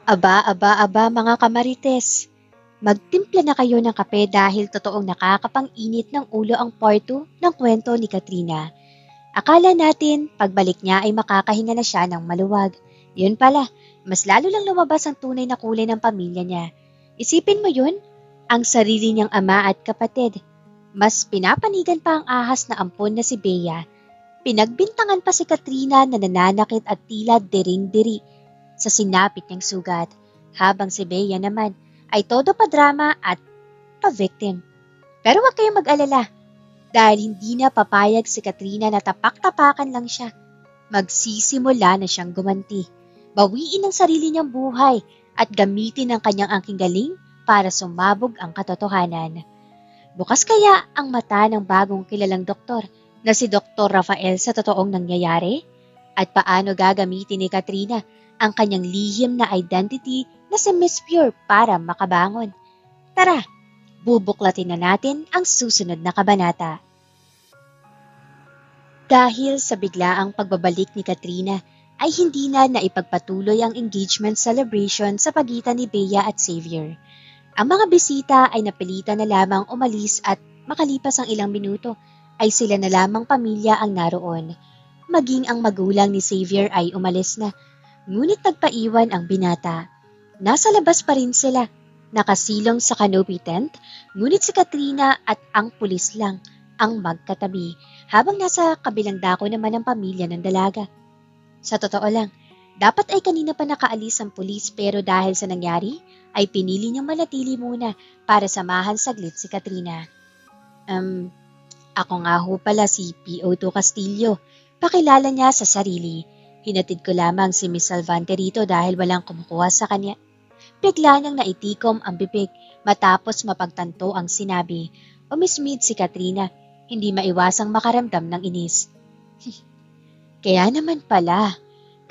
Aba mga kamarites, magtimpla na kayo ng kape dahil totoong nakakapang-init ng ulo ang part 2 ng kwento ni Katrina. Akala natin pagbalik niya ay makakahinga na siya ng maluwag. Yun pala, mas lalo lang lumabas ang tunay na kulay ng pamilya niya. Isipin mo yun, ang sarili niyang ama at kapatid. Mas pinapanigan pa ang ahas na ampon na si Bea. Pinagbintangan pa si Katrina na nananakit at tila dering-diri sa sinapit niyang sugat, habang si Bea naman ay todo pa drama at pa-victim. Pero huwag kayong mag-alala dahil hindi na papayag si Katrina na tapak-tapakan lang siya. Magsisimula na siyang gumanti. Bawiin ang sarili niyang buhay at gamitin ang kanyang angking galing para sumabog ang katotohanan. Bukas kaya ang mata ng bagong kilalang doktor na si Dr. Rafael sa totoong nangyayari? At paano gagamitin ni Katrina ang kanyang lihim na identity na si Miss Pure para makabangon? Tara, bubuklatin na natin ang susunod na kabanata. Dahil sa biglaang pagbabalik ni Katrina, ay hindi na naipagpatuloy ang engagement celebration sa pagitan ni Bea at Xavier. Ang mga bisita ay napilitan na lamang umalis at makalipas ang ilang minuto ay sila na lamang pamilya ang naroon. Maging ang magulang ni Xavier ay umalis na, ngunit nagpaiwan ang binata. Nasa labas pa rin sila, nakasilong sa canopy tent, ngunit si Katrina at ang pulis lang ang magkatabi, habang nasa kabilang dako naman ang pamilya ng dalaga. Sa totoo lang, dapat ay kanina pa nakaalis ang pulis pero dahil sa nangyari, ay pinili niyang manatili muna para samahan saglit si Katrina. Ako nga ho pala si P.O.2 Castillo. Pakilala niya sa sarili. Hinatid ko lamang si Miss Salvante rito dahil walang kumukuha sa kanya. Bigla niyang naitikom ang bibig matapos mapagtanto ang sinabi. Umismid si Katrina, hindi maiwasang makaramdam ng inis. Kaya naman pala,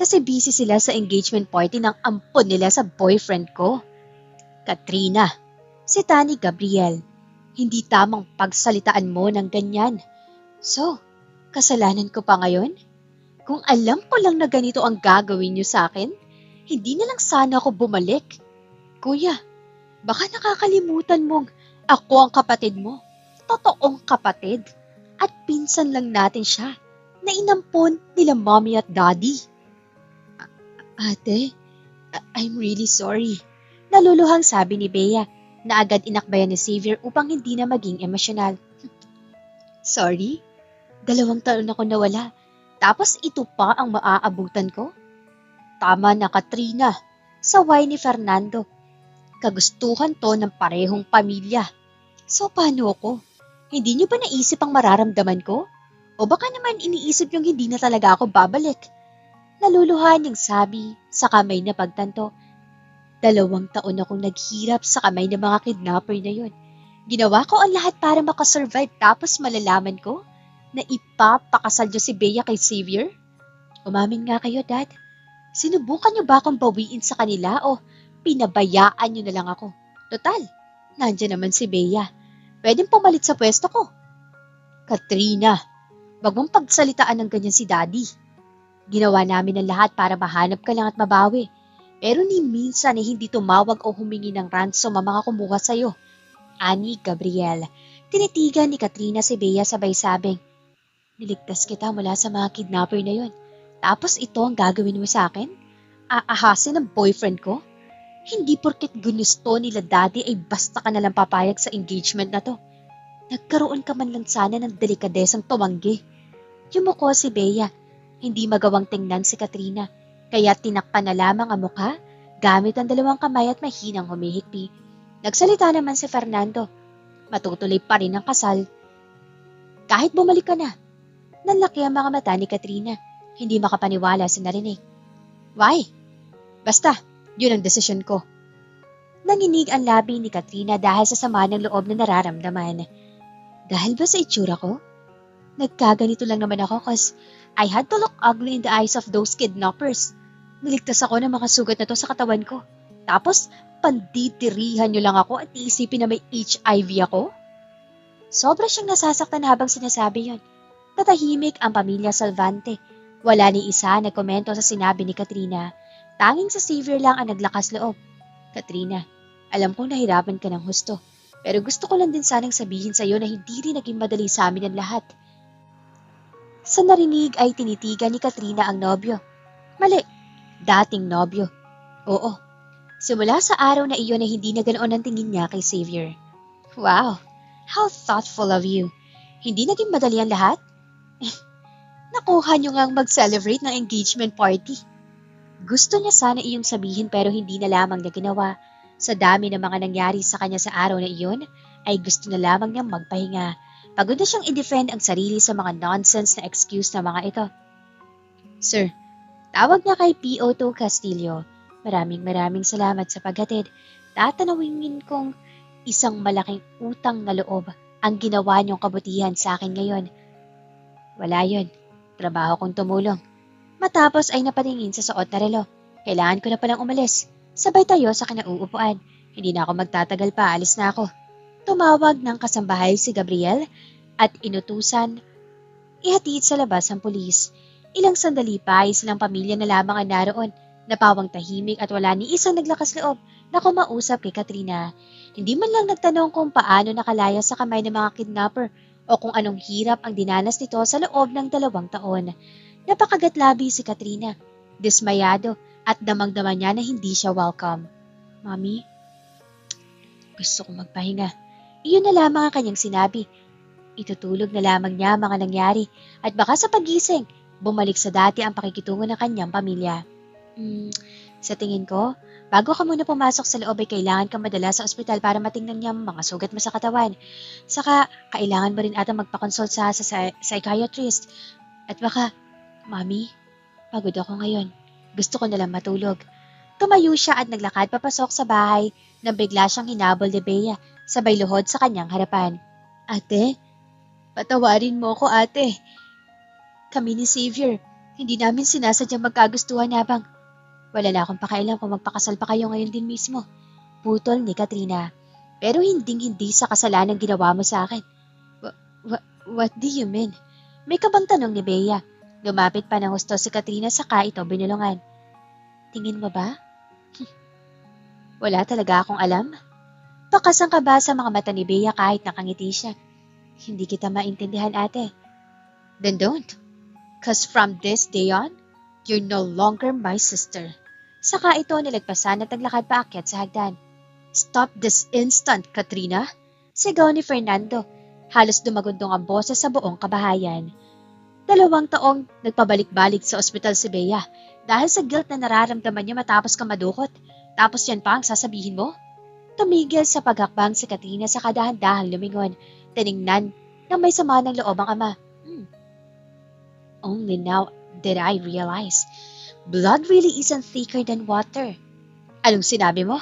kasi busy sila sa engagement party ng ampon nila sa boyfriend ko. Katrina, si Tani Gabriel, hindi tamang pagsalitaan mo ng ganyan. So, kasalanan ko pa ngayon? Kung alam ko lang na ganito ang gagawin niyo sa akin, hindi na lang sana ako bumalik. Kuya, baka nakakalimutan mong ako ang kapatid mo. Totoong kapatid. At pinsan lang natin siya na inampon nila mommy at daddy. Ate, I'm really sorry. Naluluhang sabi ni Bea na agad inakbayan ni Xavier upang hindi na maging emosyonal. Sorry? 2 taon ako nawala. Tapos ito pa ang maaabutan ko? Tama na Katrina. Saway ni Fernando. Kagustuhan to ng parehong pamilya. So paano ako? Hindi niyo ba naisip ang mararamdaman ko? O baka naman iniisip niyong hindi na talaga ako babalik? Naluluhan niyang sabi sa kamay na pagtanto. 2 taon akong naghirap sa kamay ng mga kidnapper na yun. Ginawa ko ang lahat para makasurvive tapos malalaman ko na ipapakasal niyo si Bea kay Xavier? Umamin nga kayo, Dad. Sinubukan niyo ba akong bawiin sa kanila o pinabayaan niyo na lang ako? Total, nandiyan naman si Bea. Pwedeng pumalit sa pwesto ko. Katrina, wag mong pagsalitaan ng ganyan si Daddy. Ginawa namin ang lahat para mahanap ka lang at mabawi. Pero ni minsan ay hindi tumawag o humingi ng ransom ang mga kumuha sa'yo. Ani Gabriel, tinitigan ni Katrina si Bea sabay sabing, niligtas kita mula sa mga kidnapper na yon. Tapos ito ang gagawin mo sa akin? Aahasin ng boyfriend ko? Hindi porket gusto nila daddy ay basta ka nalang papayag sa engagement na to. Nagkaroon ka man lang sana ng delikadesang tumanggi. Yumuko si Bea. Hindi magawang tingnan si Katrina. Kaya tinakpan na lamang ang mukha gamit ang 2 kamay at mahinang humihikbi. Nagsalita naman si Fernando. Matutuloy pa rin ang kasal. Kahit bumalik ka na. Nanlaki ang mga mata ni Katrina. Hindi makapaniwala sa narinig. Why? Basta. Yun ang desisyon ko. Nanginig ang labi ni Katrina dahil sa sama ng loob na nararamdaman. Dahil ba sa itsura ko? Nagkaganito lang naman ako cause I had to look ugly in the eyes of those kidnappers. Niligtas ako ng mga sugat na to sa katawan ko. Tapos, panditirihan nyo lang ako at iisipin na may HIV ako? Sobra siyang nasasaktan habang sinasabi yon. Tatahimik ang pamilya Salvante. Wala ni isa na komento sa sinabi ni Katrina. Tanging sa Xavier lang ang naglakas loob. Katrina, alam kong nahirapan ka ng husto. Pero gusto ko lang din sanang sabihin sa'yo na hindi rin naging madali sa amin ang lahat. Sa narinig ay tinitigan ni Katrina ang nobyo. Mali, dating nobyo. Oo, simula sa araw na iyon ay hindi na ganoon ang tingin niya kay Xavier. Wow, how thoughtful of you. Hindi naging madali ang lahat? Nakuha niyo ngang mag-celebrate ng engagement party. Gusto niya sana iyong sabihin pero hindi na lamang niya ginawa. Sa dami ng mga nangyari sa kanya sa araw na iyon, ay gusto na lamang niyang magpahinga. Pagod na siyang i-defend ang sarili sa mga nonsense na excuse na mga ito. Sir, tawag niya kay PO2 Castillo. Maraming salamat sa paghatid. Tatanawin kong isang malaking utang na loob ang ginawa niyong kabutihan sa akin ngayon. Wala yun. Trabaho kong tumulong. Matapos ay napatingin sa suot na relo. Kailangan ko na palang umalis. Sabay tayo sa kinauupuan. Hindi na ako magtatagal pa, alis na ako. Tumawag ng kasambahay si Gabriel at inutusan ihatid sa labas ang pulis. Ilang sandali pa ay silang pamilya na lamang ang naroon. Napawang tahimik at wala ni isang naglakas loob na kumausap kay Katrina. Hindi man lang nagtanong kung paano nakalaya sa kamay ng mga kidnapper o kung anong hirap ang dinanas nito sa loob ng 2 taon. Napakagatlabi si Katrina, dismayado at damang-dama niya na hindi siya welcome. Mami, gusto kong magpahinga. Iyon na lamang ang kanyang sinabi. Itutulog na lamang niya ang mga nangyari at baka sa pagising, bumalik sa dati ang pakikitungo ng kanyang pamilya. Sa tingin ko, bago ka muna pumasok sa loob ay kailangan ka madala sa ospital para matingnan niya mga sugat mo sa katawan. Saka, kailangan mo rin ata magpakonsult sa psychiatrist. At baka, Mami, pagod ako ngayon. Gusto ko nalang matulog. Tumayo siya at naglakad papasok sa bahay nang bigla siyang hinabol ni Bea, sabay luhod sa kanyang harapan. Ate, patawarin mo ko ate. Kami ni Xavier, hindi namin sinasadyang magkagustuhan habang wala na akong pakialam kung magpakasal pa kayo ngayon din mismo. Putol ni Katrina. Pero hindi sa kasalanan ginawa mo sa akin. What do you mean? May kabang tanong ni Bea. Lumapit pa ng husto si Katrina saka ito binulungan. Tingin mo ba? Wala talaga akong alam. Pakasang ka ba sa mga mata ni Bea kahit nakangiti siya? Hindi kita maintindihan ate. Then don't. 'Cause from this day on, you're no longer my sister. Saka ito nilagpasan at naglakad paakyat sa hagdan. Stop this instant, Katrina! Sigaw ni Fernando. Halos dumagundong ang boses sa buong kabahayan. 2 taong nagpabalik-balik sa ospital si Bea dahil sa guilt na nararamdaman niya matapos ka madukot. Tapos yan pa ang sasabihin mo? Tumigil sa paghakbang si Katrina sa kadahan-dahang lumingon. Tiningnan na may sama ng loob ang ama. Only now did I realize, blood really isn't thicker than water. Anong sinabi mo?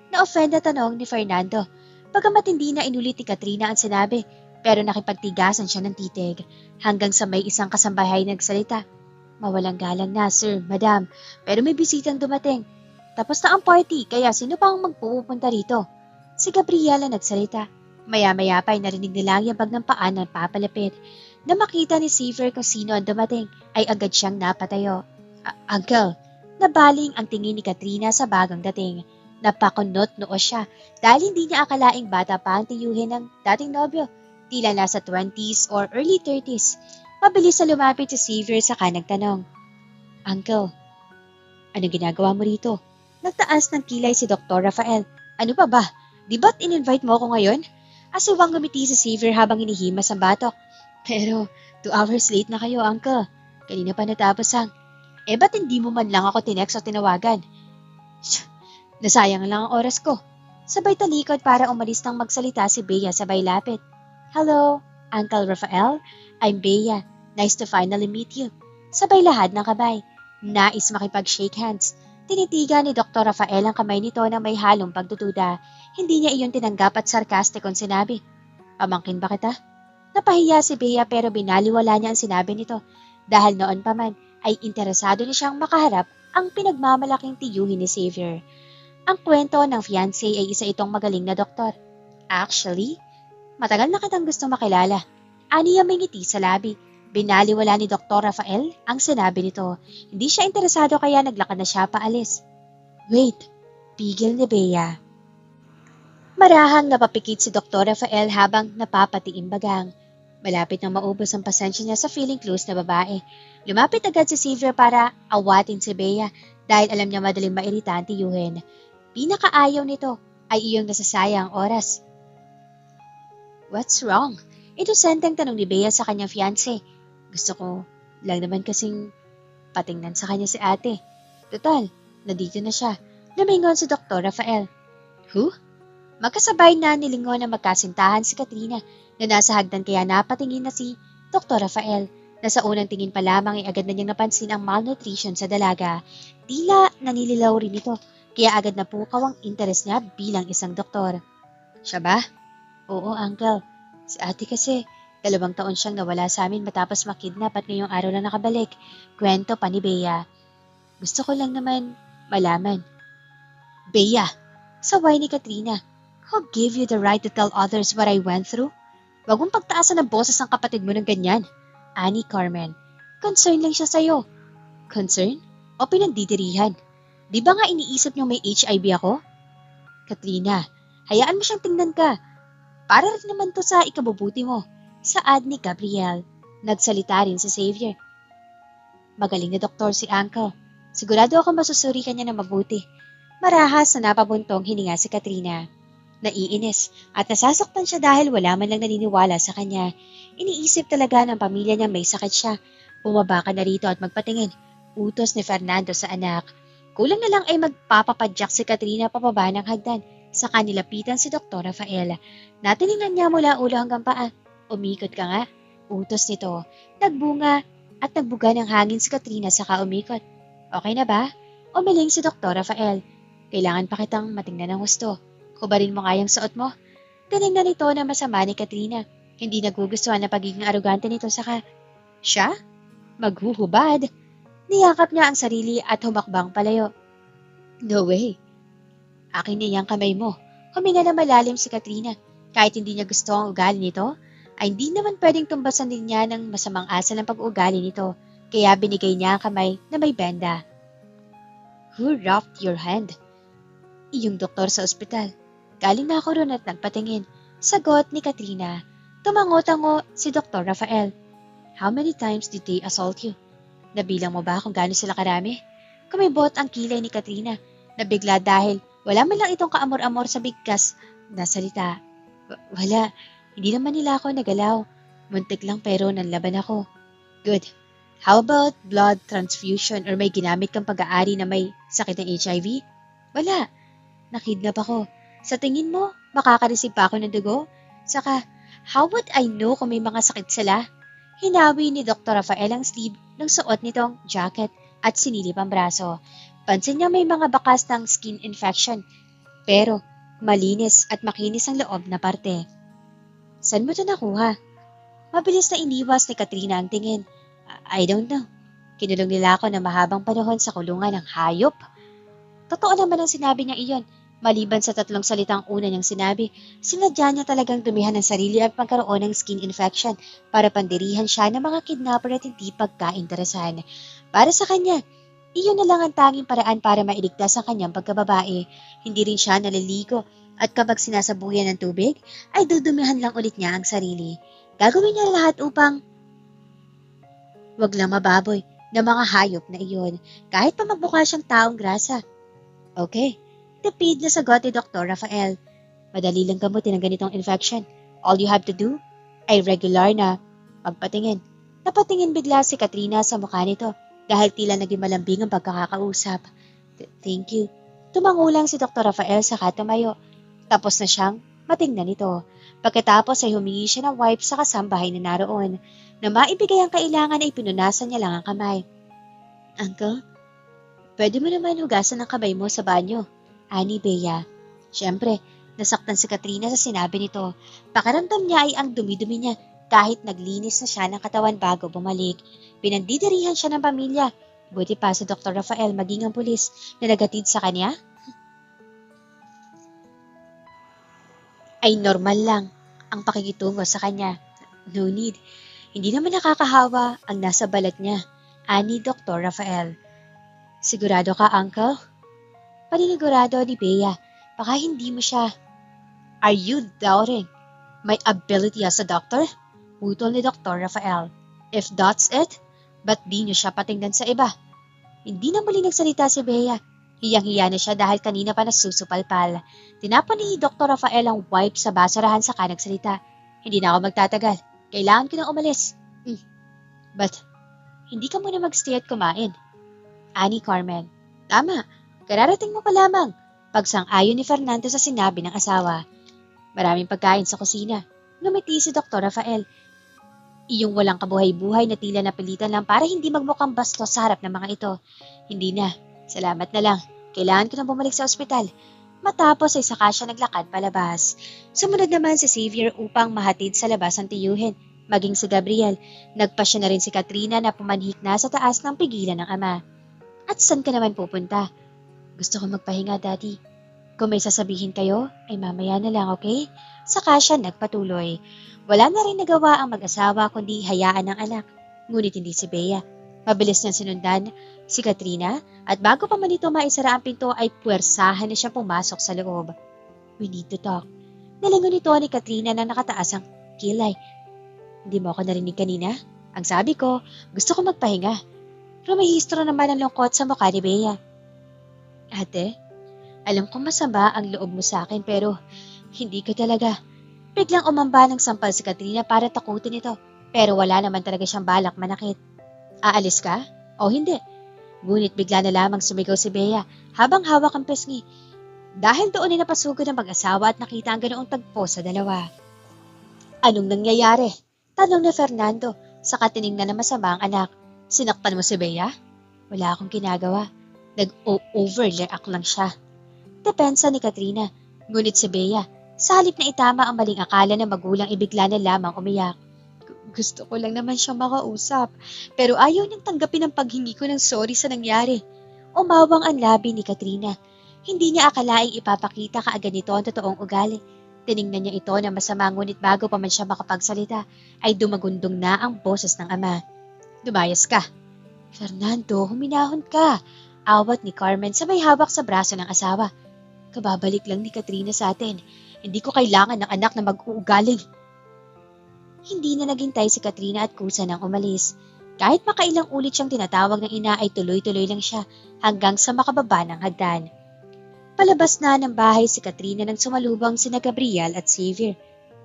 Na-offend na tanong ni Fernando. Bagamat hindi na inulit ni Katrina ang sinabi, pero nakipagtigasan siya ng titig hanggang sa may isang kasambahay nagsalita. Mawalang galang na, sir, madam, pero may bisitang dumating. Tapos na ang party, kaya sino pa ang magpupunta rito? Si Gabriela nagsalita. Maya-maya pa ay narinig nila ang yabag ng paan ng papalapit. Na makita ni Xavier kung sino ang dumating, ay agad siyang napatayo. Uncle, nabaling ang tingin ni Katrina sa bagang dating. Napakunot noo siya dahil hindi niya akalaing bata pa ang tiyuhin ng dating nobyo. Tila nasa 20s or early 30s. Mabilis na lumapit si Xavier saka nagtanong. Uncle, anong ginagawa mo rito? Nagtaas ng kilay si Dr. Rafael. Ano pa ba? Di ba't in-invite mo ako ngayon? Asiwang gumiti si Xavier habang inihimas ang batok. Pero 2 hours late na kayo, Uncle. Kanina pa natapos ang. Ba't hindi mo man lang ako tinext o tinawagan? Nasayang lang ang oras ko. Sabay talikod para umalis nang magsalita si Bea sabay lapit. Hello, Uncle Rafael. I'm Bea. Nice to finally meet you. Sabay lahad ng kabay. Nais makipag-shake hands. Tinitigan ni Dr. Rafael ang kamay nito na may halong pagdududa. Hindi niya iyon tinanggap at sarkastikong sinabi. Pamangkin ba kita? Napahiya si Bea pero binaliwala niya ang sinabi nito. Dahil noon pa man ay interesado na siyang makaharap ang pinagmamalaking tiyuhin ni Xavier. Ang kwento ng fiancé ay isa itong magaling na doktor. Actually, matagal na kitang gustong makilala. Aniya may ngiti sa labi. Binaliwala ni Dr. Rafael ang sinabi nito. Hindi siya interesado kaya naglakad na siya paalis. Wait, pigil ni Bea. Marahang napapikit si Dr. Rafael habang napapatiim bagang. Malapit nang maubos ang pasensya niya sa feeling close na babae. Lumapit agad si Xavier para awatin si Bea dahil alam niya madaling mairita ang tiyuhin. Pinakaayaw nito ay iyong nasasayang oras. What's wrong? Ito senteng tanong ni Bea sa kanyang fiancé. Gusto ko lang naman kasing patingnan sa kanya si ate. Total, nandito na siya. Lumingon si Dr. Rafael. Who? Magkasabay na nilingon na magkasintahan si Katrina na nasa hagdan kaya napatingin na si Dr. Rafael na sa unang tingin pa lamang ay agad na niyang napansin ang malnutrition sa dalaga. Tila nanililaw rin ito kaya agad na pukaw ang interes niya bilang isang doktor. Siya ba? Oo, uncle. Si ate kasi, 2 taon siyang nawala sa amin matapos makidnap at ngayong araw na nakabalik. Kwento pa ni Bea. Gusto ko lang naman malaman. Bea, saway ni Katrina. Who gave you the right to tell others what I went through? Wag mong pagtaasan ng boses ng kapatid mo ng ganyan. Ani Carmen. Concern lang siya sa'yo. Concern? O pinagdidirihan? Di ba nga iniisip niyo may HIV ako? Katrina, hayaan mo siyang tingnan ka. Para rin naman to sa ikabubuti mo. Saad ni Gabriel. Nagsalita rin si Xavier. Magaling na doktor si Uncle. Sigurado ako masusuri ka niya na mabuti. Marahas na napabuntong hininga si Katrina. Naiinis at nasasaktan siya dahil wala man lang naniniwala sa kanya. Iniisip talaga ng pamilya niya may sakit siya. Bumaba ka na rito at magpatingin. Utos ni Fernando sa anak. Kulang na lang ay magpapapadyak si Katrina pababa ng hagdan. Sa kanilapitan si Dr. Rafael. Natiningnan niya mula ulo hanggang paa. Umikot ka nga. Utos nito. Nagbunga at nagbuga ng hangin si Katrina saka umikot. Okay na ba? Umiling si Dr. Rafael. Kailangan pa kitang matingnan ng gusto. Kubarin mo kayang suot mo. Tinignan nito na masama ni Katrina. Hindi nagugustuhan na pagiging arugante nito saka. Siya? Maghuhubad. Niyakap niya ang sarili at humakbang palayo. No way. Akin na yung kamay mo. Huminga na malalim si Katrina. Kahit hindi niya gusto ang ugali nito, ay hindi naman pwedeng tumbasan din niya ng masamang asal ng pag-ugali nito. Kaya binigay niya ang kamay na may benda. Who wrapped your hand? Iyong doktor sa ospital. Galing na ako ron at nagpatingin. Sagot ni Katrina. Tumango-tango si Dr. Rafael. How many times did they assault you? Nabilang mo ba kung gaano sila karami? Kumibot ang kilay ni Katrina. Nabigla dahil wala man lang itong kaamor-amor sa bigkas na salita. Wala. Hindi naman nila ako nagalaw. Muntik lang pero nanlaban ako. Good. How about blood transfusion or may ginamit kang pag-aari na may sakit ng HIV? Wala. Nakidnap ako. Sa tingin mo, makakareceive pa ako ng dugo? Saka, how would I know kung may mga sakit sila? Hinawi ni Dr. Rafael ang sleeve ng suot nitong jacket at sinilip ang braso. Pansin niya may mga bakas ng skin infection. Pero, malinis at makinis ang loob na parte. Saan mo ito nakuha? Mabilis na iniwas ni Katrina ang tingin. I don't know. Kinulong nila ako na mahabang panahon sa kulungan ng hayop. Totoo naman ang sinabi niya iyon. Maliban sa 3 salitang una niyang sinabi, sinadya niya talagang dumihan ng sarili at magkaroon ng skin infection para pandirihan siya ng mga kidnapper at hindi pagkainteresahan. Para sa kanya, iyon na lang ang tanging paraan para mailigtas ang kanyang pagkababae. Hindi rin siya naliligo at kapag sinasabuyan ng tubig, ay dudumihan lang ulit niya ang sarili. Gagawin niya lahat upang wag lang mababoy ng mga hayop na iyon kahit pa magmukha siyang taong grasa. Okay. Tipid na sagot ni Dr. Rafael. Madali lang gamutin ang ganitong infection. All you have to do ay regular na magpatingin. Napatingin bigla si Katrina sa mukha nito dahil tila naging malambing ang pagkakakausap. Thank you. Tumangulang si Dr. Rafael sa tumayo. Tapos na siyang matingnan nito. Pagkatapos ay humingi siya ng wipe sa kasambahay na naroon. Na maibigay ang kailangan ay pinunasan niya lang ang kamay. Uncle, pwede mo naman hugasan ang kamay mo sa banyo. Ani Bea. Siyempre, nasaktan si Katrina sa sinabi nito. Pakiramdam niya ay ang dumi-dumi niya kahit naglinis na siya ng katawan bago bumalik. Pinandidirihan siya ng pamilya. Buti pa si Dr. Rafael maging ang pulis na nagatid sa kanya. Ay normal lang ang pakikitungo sa kanya. No need. Hindi naman nakakahawa ang nasa balat niya. Ani Dr. Rafael. Sigurado ka, Uncle? Paninigurado ni Bea. Baka hindi mo siya. Are you doubting my ability as a doctor? Putol ni Dr. Rafael. If that's it, ba't di niyo siya patingnan sa iba? Hindi na muli nagsalita si Bea. Hiyang-hiya na siya dahil kanina pa nasusupalpal. Tinapon ni Dr. Rafael ang wipe sa basurahan saka nagsalita. Hindi na ako magtatagal. Kailangan ko nang umalis. But, hindi ka muna magstay at kumain. Ani Carmen. Tama, kararating mo pa lamang. Pagsang-ayon ni Fernando sa sinabi ng asawa. Maraming pagkain sa kusina. Ngumiti si Dr. Rafael. Iyong walang kabuhay-buhay na tila napilitan lang para hindi magmukhang bastos sa harap ng mga ito. Hindi na. Salamat na lang. Kailangan ko na bumalik sa ospital. Matapos ay saka siya naglakad palabas. Sumunod naman si Xavier upang mahatid sa labas ang tiyuhin. Maging si Gabriel. Nagpasya na rin si Katrina na pumanhik na sa taas ng pigilan ng ama. At saan ka naman pupunta? Gusto ko magpahinga, Daddy. Kung may sasabihin kayo, ay mamaya na lang, okay? Saka siya nagpatuloy. Wala na rin nagawa ang mag-asawa kundi hayaan ng anak. Ngunit hindi si Bea. Mabilis niyang sinundan si Katrina at bago pa man ito maisara ang pinto ay puwersahan na siya pumasok sa loob. We need to talk. Nalingon ito ni Katrina na nakataas ang kilay. Hindi mo ako narinig kanina? Ang sabi ko, gusto ko magpahinga. Rumahistro naman ang lungkot sa mukha ni Bea. Ate, alam kong masama ang loob mo sa akin pero hindi ka talaga. Biglang umamba ng sampal si Katrina para takutin ito pero wala naman talaga siyang balak manakit. Aalis ka? O hindi? Ngunit bigla na lamang sumigaw si Bea habang hawak ang pisngi. Dahil doon ay napasugod ang mag-asawa at nakita ang ganoong tagpo sa dalawa. Anong nangyayari? Tanong ni Fernando sa katiningnan na masama ang anak. Sinaktan mo si Bea? Wala akong ginagawa. Nag-overreact lang siya. Depensa ni Katrina. Ngunit si Bea, sa halip na itama ang maling akala na magulang ibigla na lamang umiyak. Gusto ko lang naman siyang makausap, pero ayaw niyang tanggapin ang paghingi ko ng sorry sa nangyari. Umawang ang labi ni Katrina. Hindi niya akalaing ipapakita kaagad nito ang totoong ugali. Tiningnan niya ito na masama ngunit bago pa man siya makapagsalita, ay dumagundong na ang boses ng ama. Dumayas ka. Fernando, huminahon ka. Awat ni Carmen sabay hawak sa braso ng asawa. Kababalik lang ni Katrina sa atin. Hindi ko kailangan ng anak na mag-uugaling. Hindi na naghintay si Katrina at kusa nang umalis. Kahit makailang ulit siyang tinatawag ng ina ay tuloy-tuloy lang siya hanggang sa makababa ng hagdan. Palabas na ng bahay si Katrina nang sumalubong sina Gabriel at Xavier.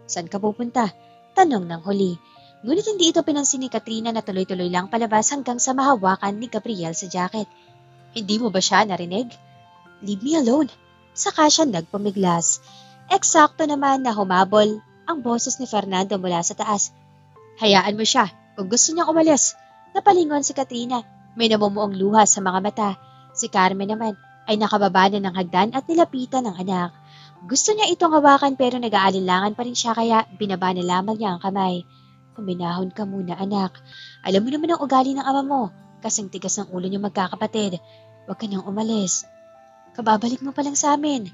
Saan ka pupunta? Tanong ng huli. Ngunit hindi ito pinansin ni Katrina na tuloy-tuloy lang palabas hanggang sa mahawakan ni Gabriel sa jacket. Hindi mo ba siya narinig? Leave me alone. Saka siya nagpumiglas. Eksakto naman na humabol ang boses ni Fernando mula sa taas. Hayaan mo siya kung gusto niyang umalis. Napalingon si Katrina. May namumuong luha sa mga mata. Si Carmen naman ay nakababa na ng hagdan at nilapitan ng anak. Gusto niya itong hawakan pero nag-aalinlangan pa rin siya kaya binaba na lamang niya ang kamay. Kuminahon ka muna anak. Alam mo naman ang ugali ng ama mo. Kasing tigas ng ulo niyo magkakapatid. Huwag ka nang umalis. Kababalik mo pa lang sa amin.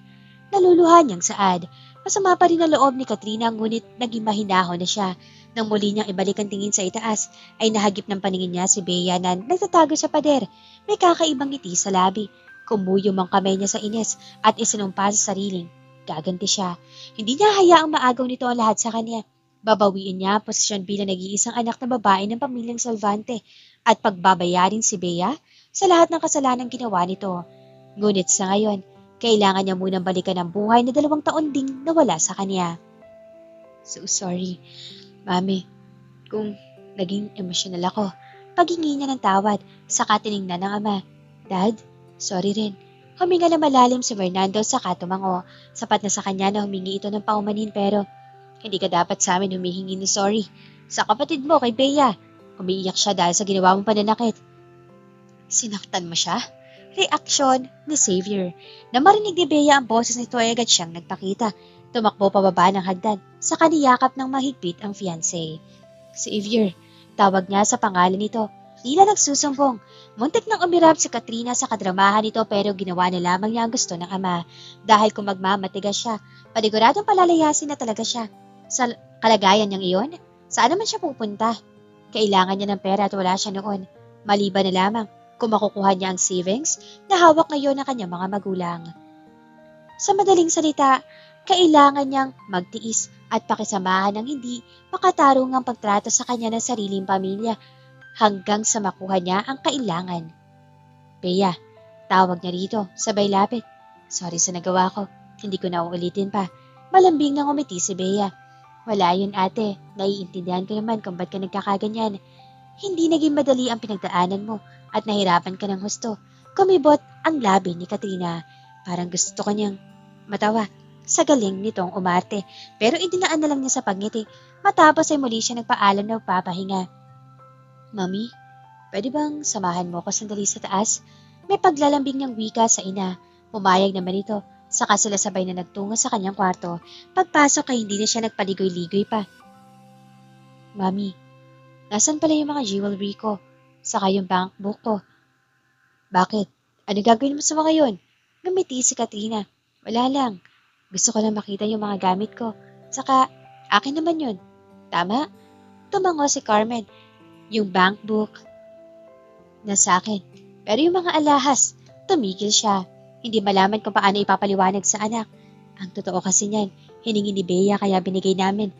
Naluluhan niyang saad. Masama pa rin ang loob ni Katrina ngunit naging mahinahon na siya. Nang muli niyang ibalik ang tingin sa itaas, ay nahagip ng paningin niya si Bea na nagtatago sa pader. May kakaibang ngiti sa labi. Kumuyom ang kamay niya sa ines at isinumpa sa sariling. Gaganti siya. Hindi niya hayaang maagaw nito ang lahat sa kanya. Babawiin niya ang posisyon bilang nag-iisang anak na babae ng pamilyang Salvante at pagbabayarin si Bea sa lahat ng kasalanan ginawa nito. Ngunit sa ngayon, kailangan niya munang balikan ang buhay na 2 taon ding nawala sa kanya. So sorry, Mami, kung naging emosyonal ako. Paghingi niya ng tawad, saka tiningnan ng ama. Dad, sorry rin. Huminga na malalim si Fernando saka tumango. Sapat na sa kanya na humingi ito ng paumanin pero hindi ka dapat sa amin humihingi ng sorry. Sa kapatid mo kay Bea, umiiyak siya dahil sa ginawa mong pananakit. Sinaktan mo siya? Reaksyon ni Xavier. Na marinig ni Bea ang boses nito ay agad siyang nagpakita. Tumakbo pababa ng hagdan, saka niyakap ng mahigpit ang fiancé. Xavier, tawag niya sa pangalan nito. Tila nagsusumbong. Muntik nang umirap si Katrina sa kadramahan nito pero ginawa na lamang niya ang gusto ng ama. Dahil kung magmamatigas siya, paniguradong palalayasin na talaga siya. Sa kalagayan niyang iyon, saan naman siya pupunta? Kailangan niya ng pera at wala siya noon. Maliban na lamang kung makukuha niya ang savings na hawak ngayon ng kanyang mga magulang. Sa madaling salita, kailangan niyang magtiis at pakisamahan ng hindi makatarungang pagtrato sa kanya ng sariling pamilya hanggang sa makuha niya ang kailangan. Bea, tawag niya rito, sabay lapit. Sorry sa nagawa ko, hindi ko na uulitin pa. Malambing na ngumiti si Bea. Wala yun ate, naiintindihan ko naman kung ba't ka nagkakaganyan. Hindi naging madali ang pinagdaanan mo at nahirapan ka ng husto. Kumibot ang labi ni Katrina. Parang gusto ko niyang matawa sa galing nitong umarte. Pero idinaan na lang niya sa pagngiti. Matapos ay muli siya nagpaalam na papahinga. Mami, pwede bang samahan mo ko sandali sa taas? May paglalambing niyang wika sa ina. Pumayag naman ito. Saka sila sabay na nagtungo sa kanyang kwarto. Pagpasok ay hindi na siya nagpaligoy-ligoy pa. Mami, nasan pala yung mga jewelry ko? Saka yung bank book ko? Bakit? Ano gagawin mo sa mga yun? Ngumiti si Katrina. Wala lang. Gusto ko lang makita yung mga gamit ko. Saka, akin naman yun. Tama? Tumango si Carmen. Yung bank book, nasa akin. Pero yung mga alahas, tumigil siya. Hindi malaman kung paano ipapaliwanag sa anak. Ang totoo kasi niyan, hiningi ni Bea kaya binigay namin.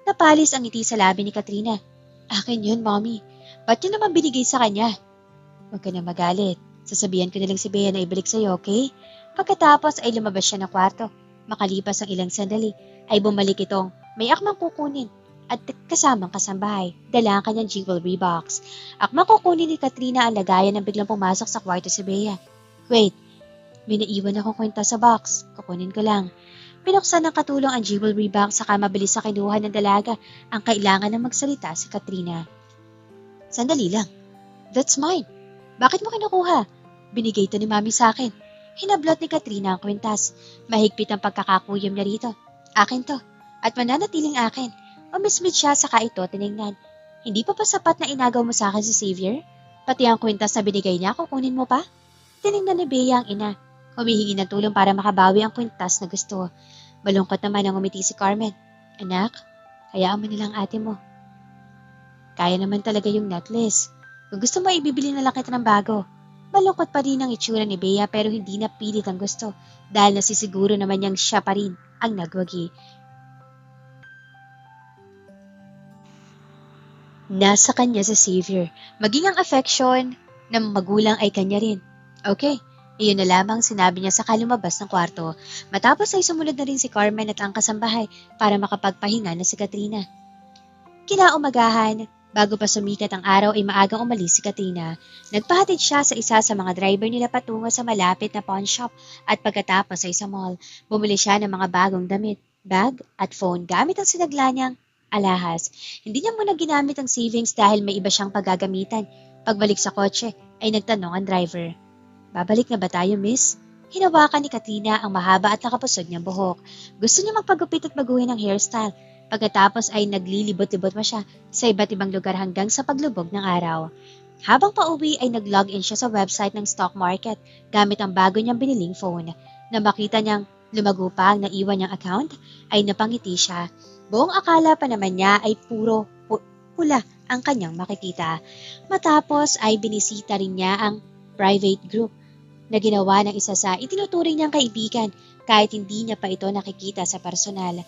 Napalis ang ngiti sa labi ni Katrina. Akin yun, Mommy. Ba't yun naman binigay sa kanya? Huwag ka na magalit. Sasabihan ko na lang si Bea na ibalik sa'yo, okay? Pagkatapos ay lumabas siya ng kwarto. Makalipas ang ilang sandali, ay bumalik itong may akmang kukunin at kasamang kasambahay. Dala ang kanyang jewelry box. Akmang kukunin ni Katrina ang lagayan nang biglang pumasok sa kwarto si Bea. Wait, may naiwan akong kwenta sa box. Kukunin ko lang. Pinuksan ng katulong ang jewelry box saka mabilis sa kinuha ng dalaga ang kailangan ng magsalita si Katrina. Sandali lang. That's mine. Bakit mo kinukuha? Binigay ito ni Mami sa akin. Hinablot ni Katrina ang kwintas. Mahigpit ang pagkakakuyom niya rito. Akin to. At mananatiling akin. Umismit siya saka ito tinignan. Hindi pa sapat na inagaw mo sa akin si Xavier? Pati ang kwintas na binigay niya, kukunin mo pa? Tinignan ni Bea ang ina. Humihingi ng tulong para makabawi ang kwintas na gusto. Malungkot naman ang umiti si Carmen. Anak, hayaan mo nilang ate mo. Kaya naman talaga yung necklace. Kung gusto mo, ibibili na lang kita ng bago. Malungkot pa rin ang itsura ni Bea pero hindi na pilit ang gusto dahil nasisiguro naman niyang siya pa rin ang nagwagi. Nasa kanya si Xavier. Maging ang affection ng magulang ay kanya rin. Okay, iyon na lamang sinabi niya sa lumabas ng kwarto. Matapos ay sumunod na rin si Carmen at ang kasambahay para makapagpahinga na si Katrina. Kinaumagahan, bago pa sumikat ang araw ay maagang umalis si Katrina. Nagpahatid siya sa isa sa mga driver nila patungo sa malapit na pawn shop at pagkatapos ay sa mall, bumili siya ng mga bagong damit, bag at phone gamit ang sinagla niyang alahas. Hindi niya muna ginamit ang savings dahil may iba siyang paggagamitan. Pagbalik sa kotse ay nagtanong ang driver. Babalik na ba tayo, miss? Hinawakan ni Katrina ang mahaba at nakapusod niyang buhok. Gusto niya magpagupit at baguhin ang hairstyle. Pagkatapos ay naglilibot-libot pa siya sa iba't ibang lugar hanggang sa paglubog ng araw. Habang pauwi ay nag-login siya sa website ng stock market gamit ang bago niyang biniling phone. Na makita niyang lumago pa ang naiwan niyang account ay napangiti siya. Buong akala pa naman niya ay puro pula ang kanyang makikita. Matapos ay binisita rin niya ang private group na ginawa ng isa sa itinuturing niyang kaibigan kahit hindi niya pa ito nakikita sa personal.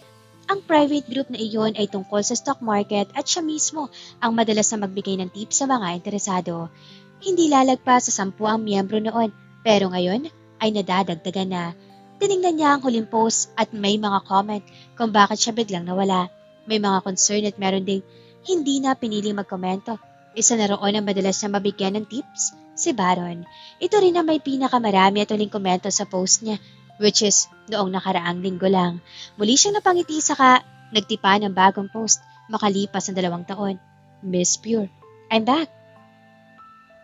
Ang private group na iyon ay tungkol sa stock market at siya mismo ang madalas na magbigay ng tips sa mga interesado. Hindi lalagpas sa 10 ang miyembro noon pero ngayon ay nadadagdagan na. Tinignan niya ang huling post at may mga comment kung bakit siya biglang nawala. May mga concern at meron ding hindi na piniling magkomento. Isa na roon ang madalas na mabigyan ng tips, si Baron. Ito rin na may pinakamarami at uling komento sa post niya, which is noong nakaraang linggo lang. Muli siyang napangiti saka nagtipa ng bagong post makalipas ng 2 taon. Miss Pure, I'm back.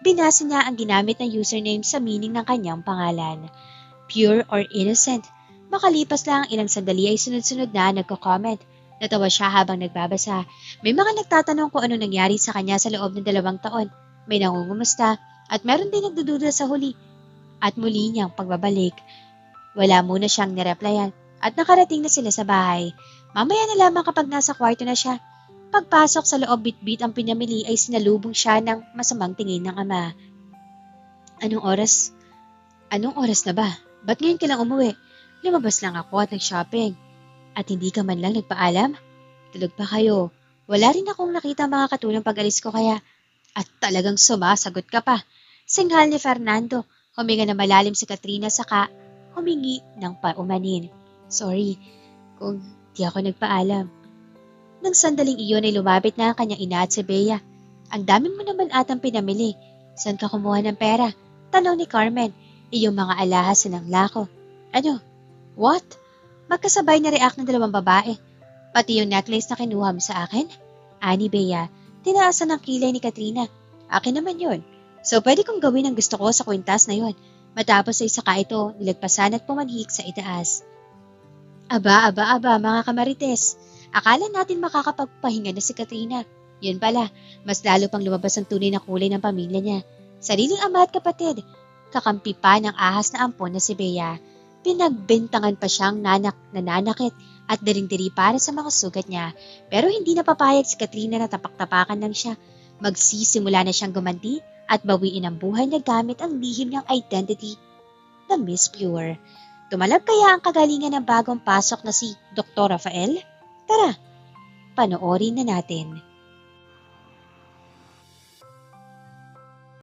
Binasa niya ang ginamit na username sa meaning ng kanyang pangalan. Pure or innocent. Makalipas lang ilang sandali ay sunod-sunod na nagko-comment. Natawa siya habang nagbabasa. May mga nagtatanong kung ano nangyari sa kanya sa loob ng 2 taon. May nangungumusta at meron din nagdududa sa huli at muli niyang pagbabalik. Wala muna siyang nireplyan at nakarating na sila sa bahay. Mamaya na lamang kapag nasa kwarto na siya. Pagpasok sa loob bitbit ang pinamili ay sinalubong siya ng masamang tingin ng ama. Anong oras? Anong oras na ba? Ba't ngayon ka lang umuwi? Lumabas lang ako at nag-shopping. At hindi ka man lang nagpaalam? Tulog pa kayo. Wala rin akong nakita mga katulong pag-alis ko kaya. At talagang sumasagot ka pa. Singhal ni Fernando. Huminga na malalim si Katrina saka humingi ng paumanin. Sorry kung di ako nagpaalam. Nang sandaling iyon ay lumapit na ang kanyang ina at si Bea. Ang daming mo naman atang pinamili. Saan ka kumuha ng pera? Tanong ni Carmen. Iyong mga alahas sinangla ko. Ano? What? Magkasabay na react ng dalawang babae. Pati yung necklace na kinuha mo sa akin? Ani Bea, tinaasan ng kilay ni Katrina. Akin naman yun. So pwede kong gawin ang gusto ko sa kwintas na yun. Matapos ay saka ito, nilagpasan at pumanhik sa itaas. Aba, mga kamarites. Akala natin makakapagpahinga na si Katrina. Yun pala, mas lalo pang lumabas ang tunay na kulay ng pamilya niya. Sariling ama at kapatid. Kakampi pa ng ahas na ampon na si Bea. Pinagbintangan pa siyang nananakit at daring-diri para sa mga sugat niya. Pero hindi napapayag si Katrina na tapak-tapakan lang siya. Magsisimula na siyang gumanti at bawiin ang buhay na gamit ang lihim niyang identity na Miss Pure. Tumalab kaya ang kagalingan ng bagong pasok na si Dr. Rafael? Tara, panoorin na natin.